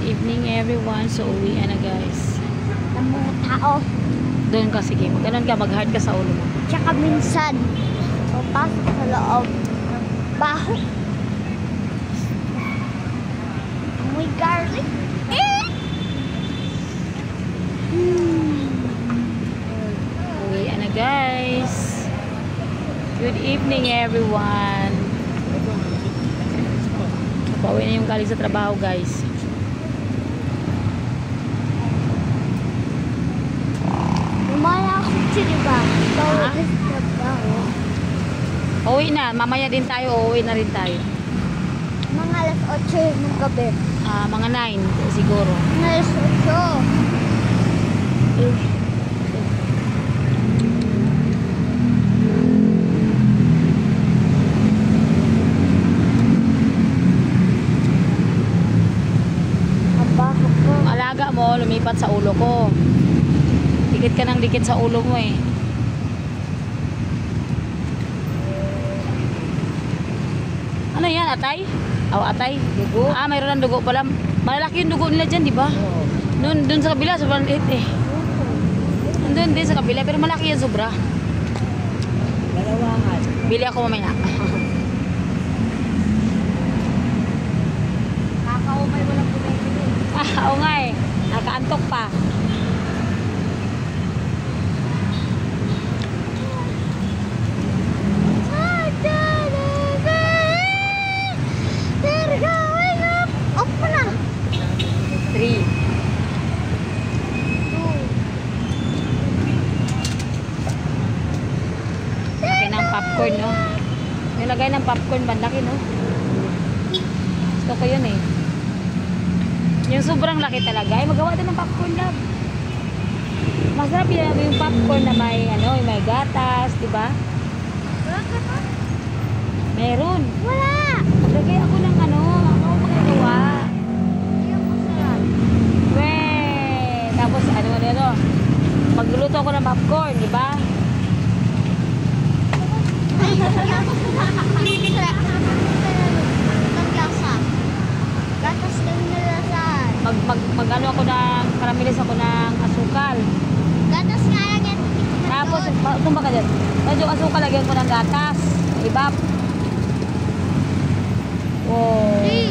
evening everyone. So uwi na guys. Ng mga tao. Doon ka, sige. Ganun ka, mag-hard ka sa ulo mo. Tsaka minsan, papasok sa loob ng baho. Amoy garlic. Uwi na guys. Good evening everyone. Pauwi na yung galing sa trabaho guys. Umala ako diba? Bawal sa trabaho. Uwi na, mamaya din tayo, uuwi na rin tayo. Mga alas 8 ng gabi. Mga 9 siguro. Mga alas 8. Alaga mo, lumipat sa ulo ko. Dikit ka ng dikit sa ulo mo eh. Ano yan, atay? Atay? Dugo? Mayroon ng dugo pala. Malalaki yung dugo nila dyan, di ba? Doon sa kabila, sobrang liit eh. Doon din sa kabila, pero malaki yan sobra. Dalawahan. Bili ako mamaya. Kakaumay walang bumibili. Oo nga eh. Nakaantok pa. They're going up. Up na. 3. Laki ng popcorn, no? Yung lagay ng popcorn, bandaki, no? Gusto ko yun eh. Yung sobrang laki talaga. Ay, magawa din ng popcorn, love. Masarap yung popcorn na may, may gatas, diba? Wala ka na? Meron. Wala. Maglagay ako ng ako magagawa. Yung masarap. Weh! Tapos, magluluto ako ng popcorn, diba? Gatas lang nalasan. Ako ng, karamilis ako ng asukal. Gatas nga lang yan. Tapos, tumba ka dyan. Tapos yung asukal, lagyan ko ng gatas. Ibap. Wow.